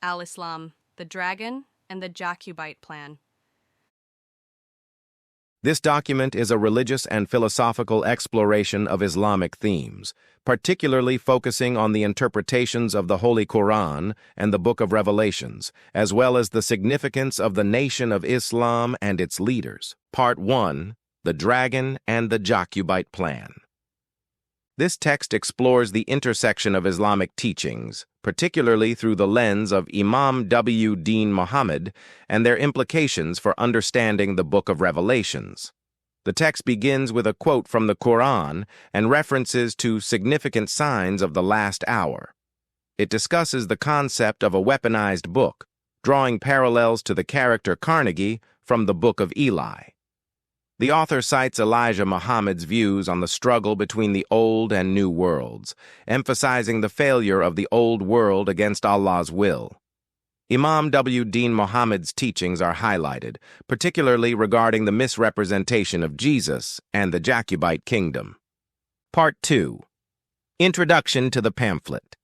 Al-Islam, the Dragon, and the Jacobite Plan. This document is a religious and philosophical exploration of Islamic themes, particularly focusing on the interpretations of the Holy Qur'an and the Book of Revelations, as well as the significance of the Nation of Islam and its leaders. Part 1, The Dragon and the Jacobite Plan. This text explores the intersection of Islamic teachings, particularly through the lens of Imam W. Deen Muhammad and their implications for understanding the Book of Revelations. The text begins with a quote from the Qur'an and references to significant signs of the last hour. It discusses the concept of a weaponized book, drawing parallels to the character Carnegie from the Book of Eli. The author cites Elijah Muhammad's views on the struggle between the old and new worlds, emphasizing the failure of the old world against Allah's will. Imam W. Deen Muhammad's teachings are highlighted, particularly regarding the misrepresentation of Jesus and the Jacobite kingdom. Part 2. Introduction to the pamphlet.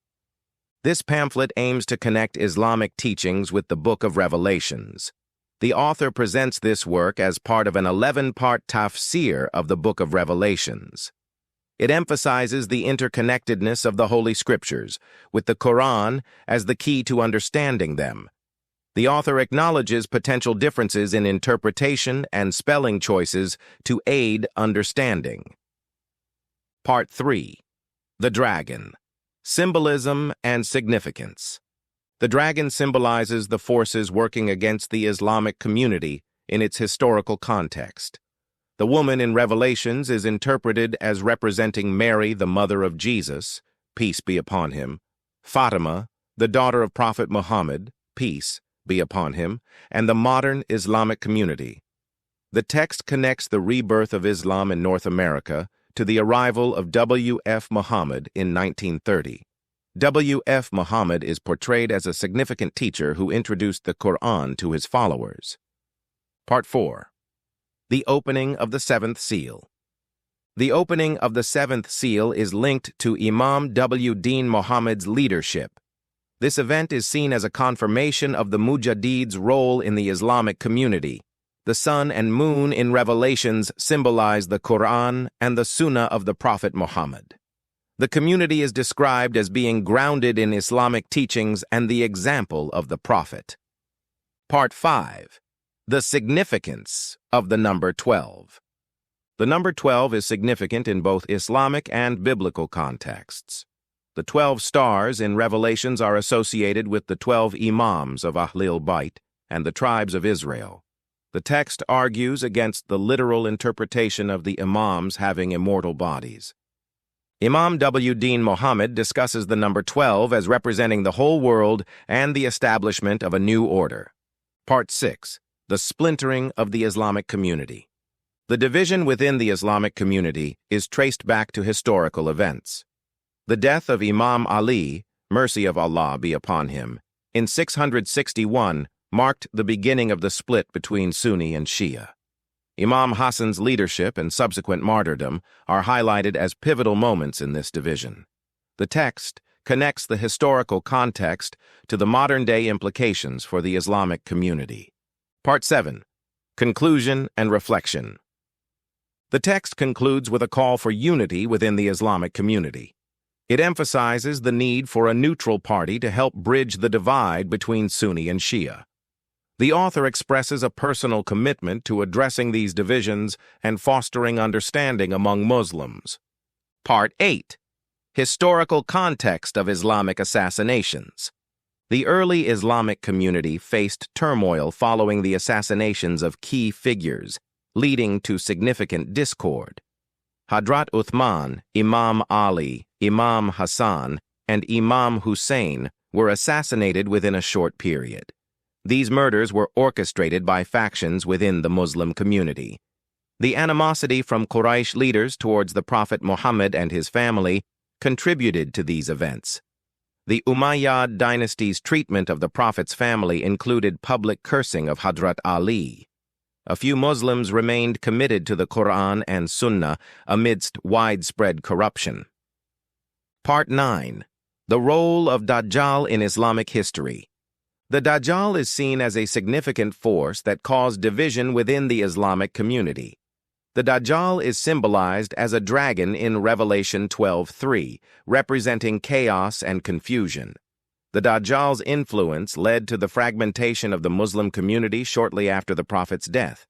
This pamphlet aims to connect Islamic teachings with the Book of Revelations. The author presents this work as part of an 11-part tafsir of the Book of Revelations. It emphasizes the interconnectedness of the Holy Scriptures, with the Qur'an as the key to understanding them. The author acknowledges potential differences in interpretation and spelling choices to aid understanding. Part 3. The Dragon. Symbolism and Significance. The dragon symbolizes the forces working against the Islamic community in its historical context. The woman in Revelations is interpreted as representing Mary, the mother of Jesus, peace be upon him, Fatima, the daughter of Prophet Muhammad, peace be upon him, and the modern Islamic community. The text connects the rebirth of Islam in North America to the arrival of W.F. Muhammad in 1930. W.F. Muhammad is portrayed as a significant teacher who introduced the Qur'an to his followers. Part 4. The Opening of the Seventh Seal. The opening of the seventh seal is linked to Imam W. Deen Muhammad's leadership. This event is seen as a confirmation of the Mujaddid's role in the Islamic community. The sun and moon in Revelations symbolize the Qur'an and the Sunnah of the Prophet Muhammad. The community is described as being grounded in Islamic teachings and the example of the Prophet. Part 5. The Significance of the number 12. The number 12 is significant in both Islamic and biblical contexts. The 12 stars in Revelations are associated with the 12 Imams of Ahlul Bayt and the tribes of Israel. The text argues against the literal interpretation of the Imams having immortal bodies. Imam W. Deen Muhammad discusses the number 12 as representing the whole world and the establishment of a new order. Part 6. The Splintering of the Islamic Community. The division within the Islamic community is traced back to historical events. The death of Imam Ali, mercy of Allah be upon him, in 661 marked the beginning of the split between Sunni and Shia. Imam Hassan's leadership and subsequent martyrdom are highlighted as pivotal moments in this division. The text connects the historical context to the modern-day implications for the Islamic community. Part 7. Conclusion and Reflection. The text concludes with a call for unity within the Islamic community. It emphasizes the need for a neutral party to help bridge the divide between Sunni and Shia. The author expresses a personal commitment to addressing these divisions and fostering understanding among Muslims. Part 8. Historical Context of Islamic Assassinations. The early Islamic community faced turmoil following the assassinations of key figures, leading to significant discord. Hadrat Uthman, Imam Ali, Imam Hassan, and Imam Hussein were assassinated within a short period. These murders were orchestrated by factions within the Muslim community. The animosity from Quraysh leaders towards the Prophet Muhammad and his family contributed to these events. The Umayyad dynasty's treatment of the Prophet's family included public cursing of Hadrat Ali. A few Muslims remained committed to the Qur'an and Sunnah amidst widespread corruption. Part 9. The Role of Dajjal in Islamic History. The Dajjal is seen as a significant force that caused division within the Islamic community. The Dajjal is symbolized as a dragon in Revelation 12:3, representing chaos and confusion. The Dajjal's influence led to the fragmentation of the Muslim community shortly after the Prophet's death.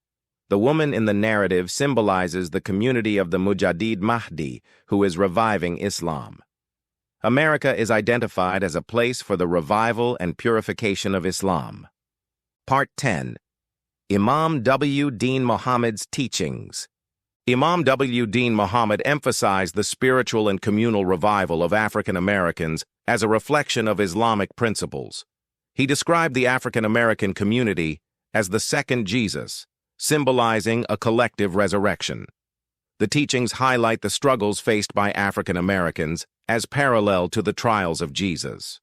The woman in the narrative symbolizes the community of the Mujaddid Mahdi, who is reviving Islam. America is identified as a place for the revival and purification of Islam. Part 10. Imam W. Deen Muhammad's Teachings. Imam W. Deen Muhammad emphasized the spiritual and communal revival of African Americans as a reflection of Islamic principles. He described the African American community as the second Jesus, symbolizing a collective resurrection. The teachings highlight the struggles faced by African Americans as parallel to the trials of Jesus.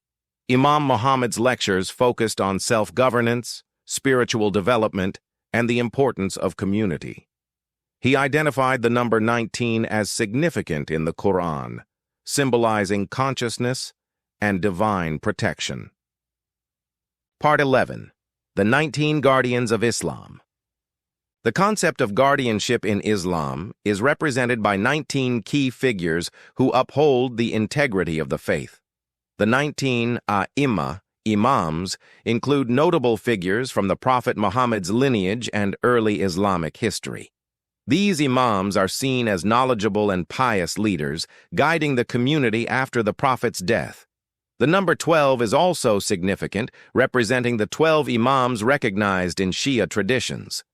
Imam Muhammad's lectures focused on self-governance, spiritual development, and the importance of community. He identified the number 19 as significant in the Qur'an, symbolizing consciousness and divine protection. Part 11. The 19 Guardians of Islam. The concept of guardianship in Islam is represented by 19 key figures who uphold the integrity of the faith. The 19 imams, include notable figures from the Prophet Muhammad's lineage and early Islamic history. These imams are seen as knowledgeable and pious leaders, guiding the community after the Prophet's death. The number 12 is also significant, representing the 12 imams recognized in Shia traditions.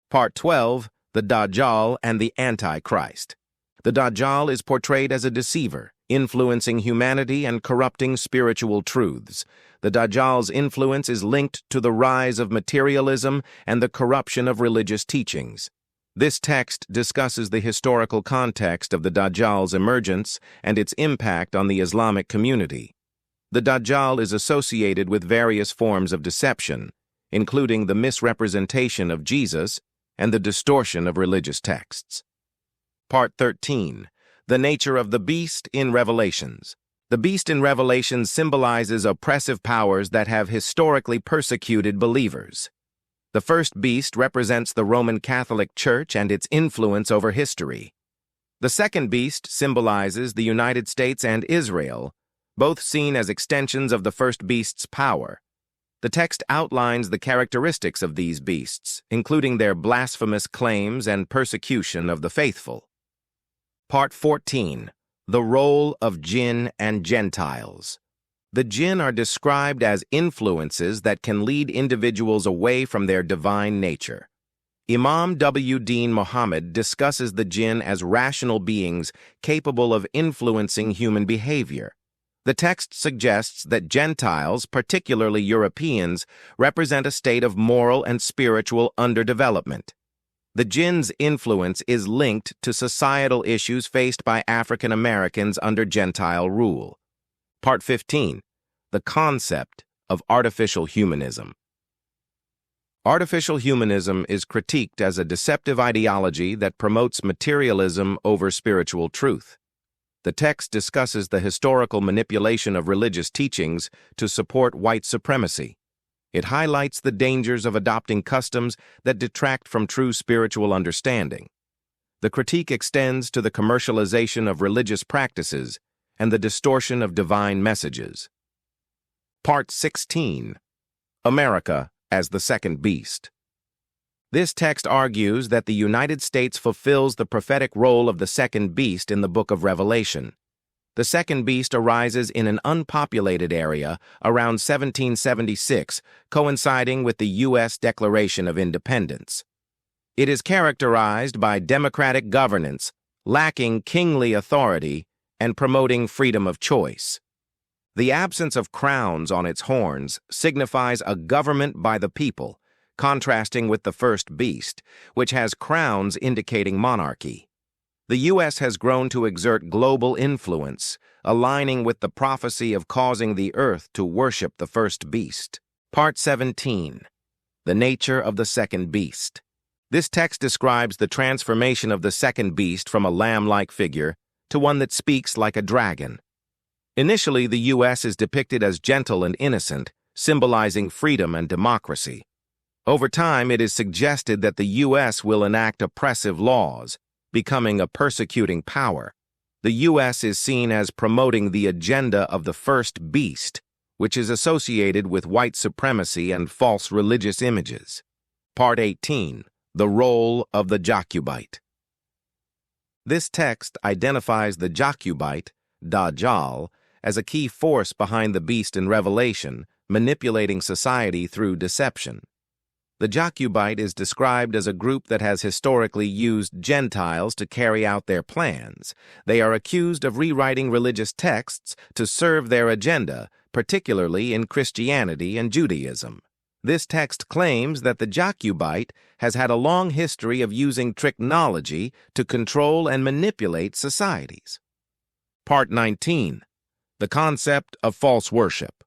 Part 12, the Dajjal and the Antichrist. The Dajjal is portrayed as a deceiver, influencing humanity and corrupting spiritual truths. The Dajjal's influence is linked to the rise of materialism and the corruption of religious teachings. This text discusses the historical context of the Dajjal's emergence and its impact on the Islamic community. The Dajjal is associated with various forms of deception, including the misrepresentation of Jesus and the distortion of religious texts. Part 13. The nature of the beast in Revelations. The beast in Revelations symbolizes oppressive powers that have historically persecuted believers. The first beast represents the Roman Catholic Church and its influence over history. The second beast symbolizes the United States and Israel, both seen as extensions of the first beast's power. The text outlines the characteristics of these beasts, including their blasphemous claims and persecution of the faithful. Part 14. The role of jinn and Gentiles. The jinn are described as influences that can lead individuals away from their divine nature. Imam W. Deen Muhammad discusses the jinn as rational beings capable of influencing human behavior. The text suggests that Gentiles, particularly Europeans, represent a state of moral and spiritual underdevelopment. The jinn's influence is linked to societal issues faced by African Americans under Gentile rule. Part 15. The concept of artificial humanism. Artificial humanism is critiqued as a deceptive ideology that promotes materialism over spiritual truth. The text discusses the historical manipulation of religious teachings to support white supremacy. It highlights the dangers of adopting customs that detract from true spiritual understanding. The critique extends to the commercialization of religious practices and the distortion of divine messages. Part 16. America as the Second Beast. This text argues that the United States fulfills the prophetic role of the second beast in the book of Revelation. The second beast arises in an unpopulated area around 1776, coinciding with the U.S. Declaration of Independence. It is characterized by democratic governance, lacking kingly authority, and promoting freedom of choice. The absence of crowns on its horns signifies a government by the people, contrasting with the first beast, which has crowns indicating monarchy. The U.S. has grown to exert global influence, aligning with the prophecy of causing the earth to worship the first beast. Part 17. The nature of the second beast. This text describes the transformation of the second beast from a lamb-like figure to one that speaks like a dragon. Initially, the U.S. is depicted as gentle and innocent, symbolizing freedom and democracy. Over time, it is suggested that the U.S. will enact oppressive laws, becoming a persecuting power. The U.S. is seen as promoting the agenda of the first beast, which is associated with white supremacy and false religious images. Part 18. The Role of the Jacobite. This text identifies the Jacobite, Dajjal, as a key force behind the beast in Revelation, manipulating society through deception. The Jacobite is described as a group that has historically used Gentiles to carry out their plans. They are accused of rewriting religious texts to serve their agenda, particularly in Christianity and Judaism. This text claims that the Jacobite has had a long history of using technology to control and manipulate societies. Part 19. The Concept of False Worship.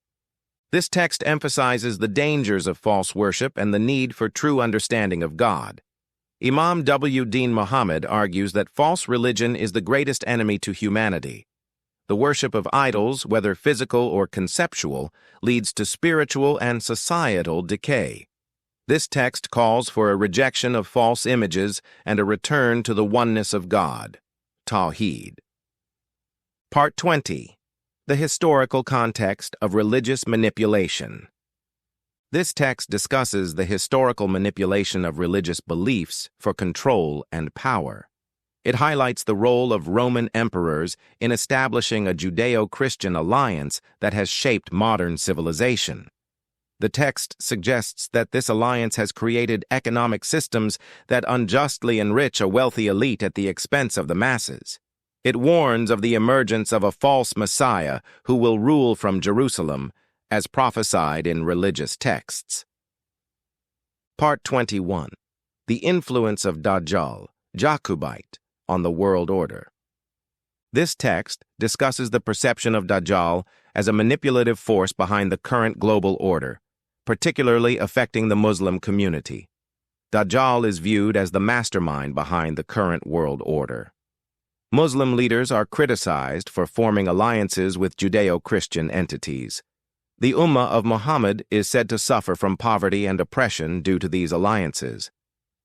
This text emphasizes the dangers of false worship and the need for true understanding of God. Imam W. Din Muhammad argues that false religion is the greatest enemy to humanity. The worship of idols, whether physical or conceptual, leads to spiritual and societal decay. This text calls for a rejection of false images and a return to the oneness of God. Tawheed. Part 20. The Historical Context of Religious Manipulation. This text discusses the historical manipulation of religious beliefs for control and power. It highlights the role of Roman emperors in establishing a Judeo-Christian alliance that has shaped modern civilization. The text suggests that this alliance has created economic systems that unjustly enrich a wealthy elite at the expense of the masses. It warns of the emergence of a false Messiah who will rule from Jerusalem, as prophesied in religious texts. Part 21. The Influence of Dajjal, Jacobite, on the World Order. This text discusses the perception of Dajjal as a manipulative force behind the current global order, particularly affecting the Muslim community. Dajjal is viewed as the mastermind behind the current world order. Muslim leaders are criticized for forming alliances with Judeo-Christian entities. The Ummah of Muhammad is said to suffer from poverty and oppression due to these alliances.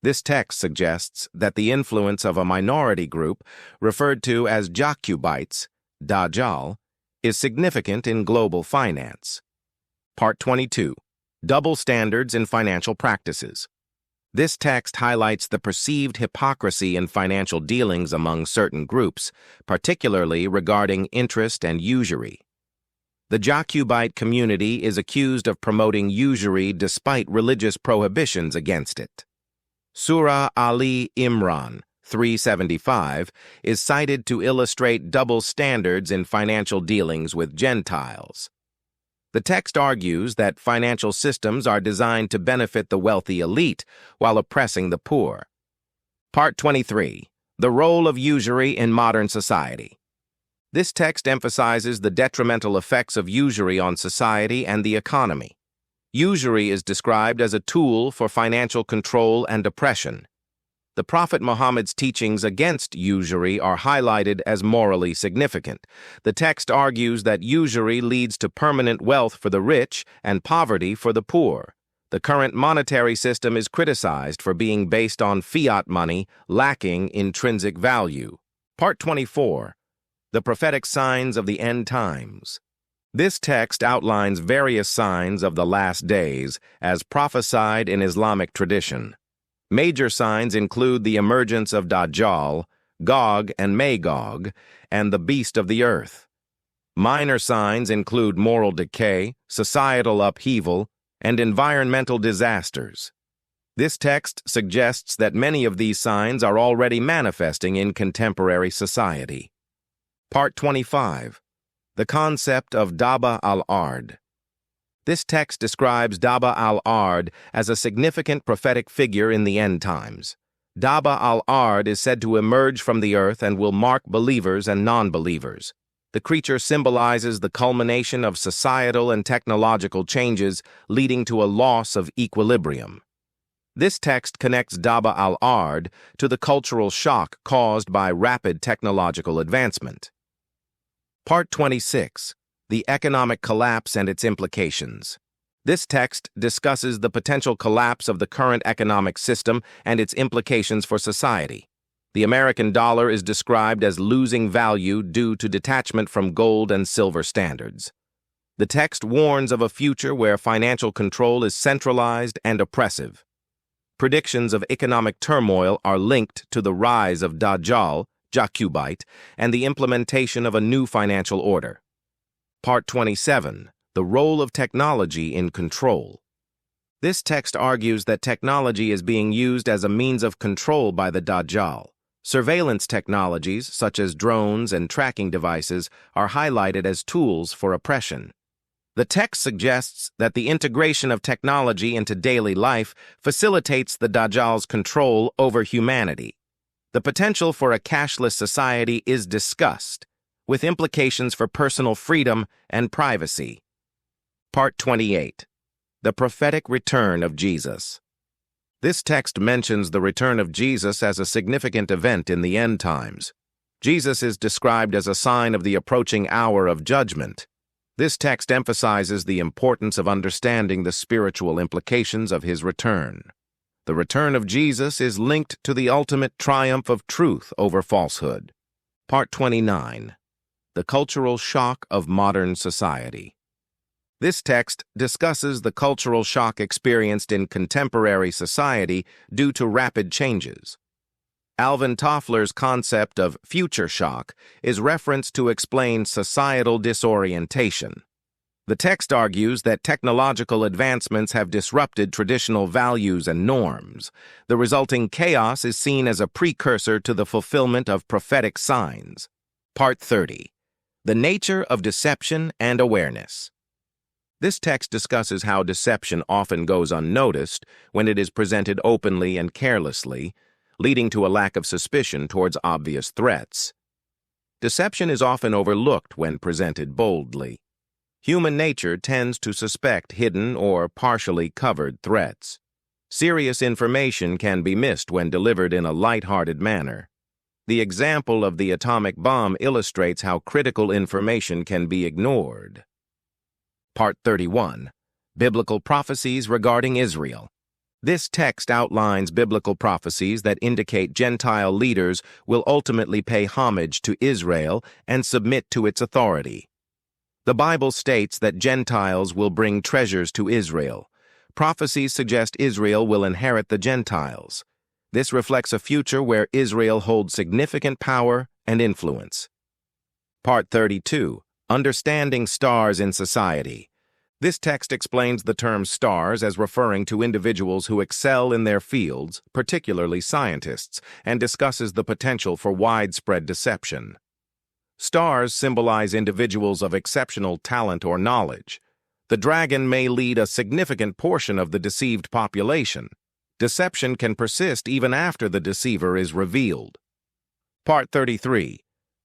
This text suggests that the influence of a minority group, referred to as Jacobites, Dajjal, is significant in global finance. Part 22. Double Standards in Financial Practices. This text highlights the perceived hypocrisy in financial dealings among certain groups, particularly regarding interest and usury. The Jacobite community is accused of promoting usury despite religious prohibitions against it. Surah Ali Imran 375 is cited to illustrate double standards in financial dealings with Gentiles. The text argues that financial systems are designed to benefit the wealthy elite while oppressing the poor. Part 23. The Role of Usury in Modern Society. This text emphasizes the detrimental effects of usury on society and the economy. Usury is described as a tool for financial control and oppression. The Prophet Muhammad's teachings against usury are highlighted as morally significant. The text argues that usury leads to permanent wealth for the rich and poverty for the poor. The current monetary system is criticized for being based on fiat money, lacking intrinsic value. Part 24. The Prophetic Signs of the End Times. This text outlines various signs of the last days as prophesied in Islamic tradition. Major signs include the emergence of Dajjal, Gog and Magog, and the beast of the earth. Minor signs include moral decay, societal upheaval, and environmental disasters. This text suggests that many of these signs are already manifesting in contemporary society. Part 25. The Concept of Daba al-Ard. This text describes Daba al-Ard as a significant prophetic figure in the end times. Daba al-Ard is said to emerge from the earth and will mark believers and non-believers. The creature symbolizes the culmination of societal and technological changes, leading to a loss of equilibrium. This text connects Daba al-Ard to the cultural shock caused by rapid technological advancement. Part 26. The Economic Collapse and Its Implications. This text discusses the potential collapse of the current economic system and its implications for society. The American dollar is described as losing value due to detachment from gold and silver standards. The text warns of a future where financial control is centralized and oppressive. Predictions of economic turmoil are linked to the rise of Dajjal, Jacobite, and the implementation of a new financial order. Part 27. The role of technology in control. This text argues that technology is being used as a means of control by the Dajjal. Surveillance technologies, such as drones and tracking devices, are highlighted as tools for oppression. The text suggests that the integration of technology into daily life facilitates the Dajjal's control over humanity. The potential for a cashless society is discussed, with implications for personal freedom and privacy. Part 28. The prophetic return of Jesus. This text mentions the return of Jesus as a significant event in the end times. Jesus is described as a sign of the approaching hour of judgment. This text emphasizes the importance of understanding the spiritual implications of his return. The return of Jesus is linked to the ultimate triumph of truth over falsehood. Part 29. The cultural shock of modern society. This text discusses the cultural shock experienced in contemporary society due to rapid changes. Alvin Toffler's concept of future shock is referenced to explain societal disorientation. The text argues that technological advancements have disrupted traditional values and norms. The resulting chaos is seen as a precursor to the fulfillment of prophetic signs. Part 30. The nature of deception and awareness. This text discusses how deception often goes unnoticed when it is presented openly and carelessly, leading to a lack of suspicion towards obvious threats. Deception is often overlooked when presented boldly. Human nature tends to suspect hidden or partially covered threats. Serious information can be missed when delivered in a light-hearted manner. The example of the atomic bomb illustrates how critical information can be ignored. Part 31. Biblical prophecies regarding Israel. This text outlines biblical prophecies that indicate Gentile leaders will ultimately pay homage to Israel and submit to its authority. The Bible states that Gentiles will bring treasures to Israel. Prophecies suggest Israel will inherit the Gentiles. This reflects a future where Israel holds significant power and influence. Part 32. Understanding stars in society. This text explains the term stars as referring to individuals who excel in their fields, particularly scientists, and discusses the potential for widespread deception. Stars symbolize individuals of exceptional talent or knowledge. The dragon may lead a significant portion of the deceived population. Deception can persist even after the deceiver is revealed. Part 33.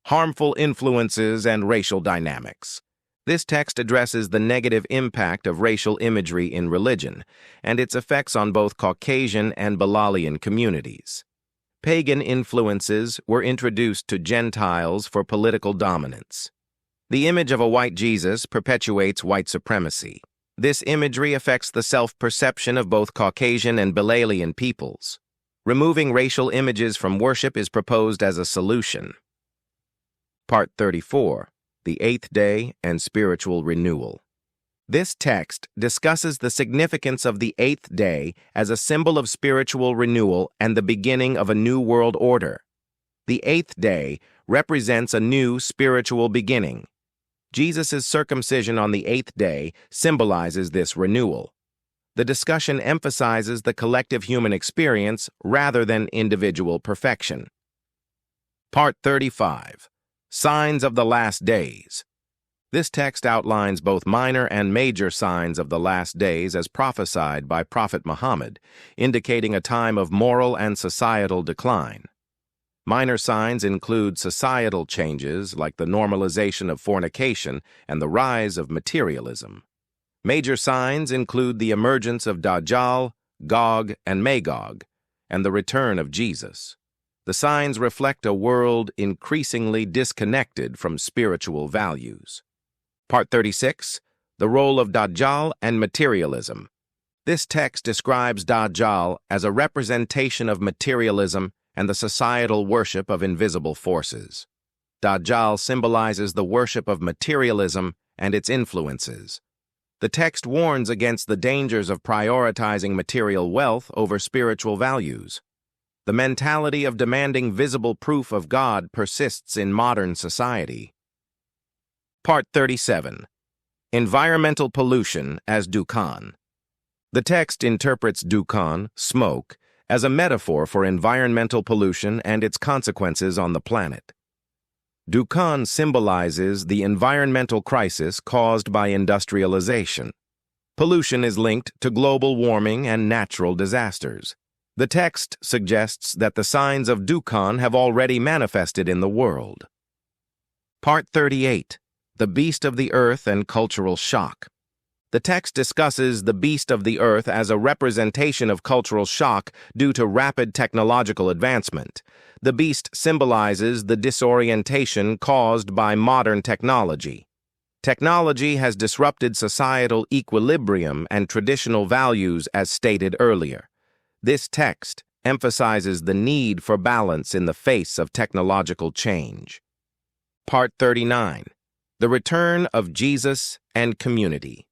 Harmful influences and racial dynamics. This text addresses the negative impact of racial imagery in religion and its effects on both Caucasian and Bilalian communities. Pagan influences were introduced to Gentiles for political dominance. The image of a white Jesus perpetuates white supremacy. This imagery affects the self-perception of both Caucasian and Bilalian peoples. Removing racial images from worship is proposed as a solution. Part 34. The Eighth Day and Spiritual Renewal. This text discusses the significance of the eighth day as a symbol of spiritual renewal and the beginning of a new world order. The eighth day represents a new spiritual beginning. Jesus' circumcision on the eighth day symbolizes this renewal. The discussion emphasizes the collective human experience rather than individual perfection. Part 35. Signs of the Last Days. This text outlines both minor and major signs of the last days as prophesied by Prophet Muhammad, indicating a time of moral and societal decline. Minor signs include societal changes like the normalization of fornication and the rise of materialism. Major signs include the emergence of Dajjal, Gog, and Magog, and the return of Jesus. The signs reflect a world increasingly disconnected from spiritual values. Part 36. The role of Dajjal and materialism. This text describes Dajjal as a representation of materialism and the societal worship of invisible forces. Dajjal symbolizes the worship of materialism and its influences. The text warns against the dangers of prioritizing material wealth over spiritual values. The mentality of demanding visible proof of God persists in modern society. Part 37. Environmental pollution as Dukhan. The text interprets Dukhan, smoke, as a metaphor for environmental pollution and its consequences on the planet. Dukhan symbolizes the environmental crisis caused by industrialization. Pollution is linked to global warming and natural disasters. The text suggests that the signs of Dukhan have already manifested in the world. Part 38. The Beast of the Earth and Cultural Shock. The text discusses the beast of the earth as a representation of cultural shock due to rapid technological advancement. The beast symbolizes the disorientation caused by modern technology. Technology has disrupted societal equilibrium and traditional values as stated earlier. This text emphasizes the need for balance in the face of technological change. Part 39. The Return of Jesus and Community.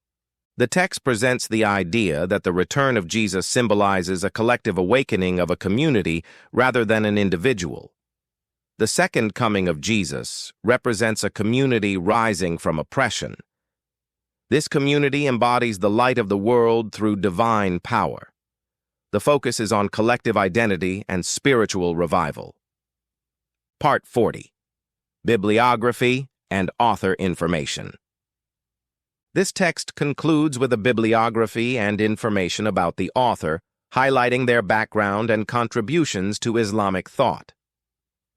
The text presents the idea that the return of Jesus symbolizes a collective awakening of a community rather than an individual. The second coming of Jesus represents a community rising from oppression. This community embodies the light of the world through divine power. The focus is on collective identity and spiritual revival. Part 40. Bibliography and author information. This text concludes with a bibliography and information about the author, highlighting their background and contributions to Islamic thought.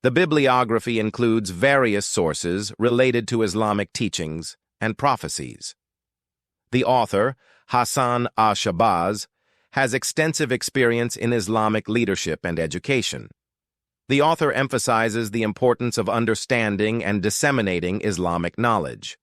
The bibliography includes various sources related to Islamic teachings and prophecies. The author, Hassan al-Shabazz, has extensive experience in Islamic leadership and education. The author emphasizes the importance of understanding and disseminating Islamic knowledge.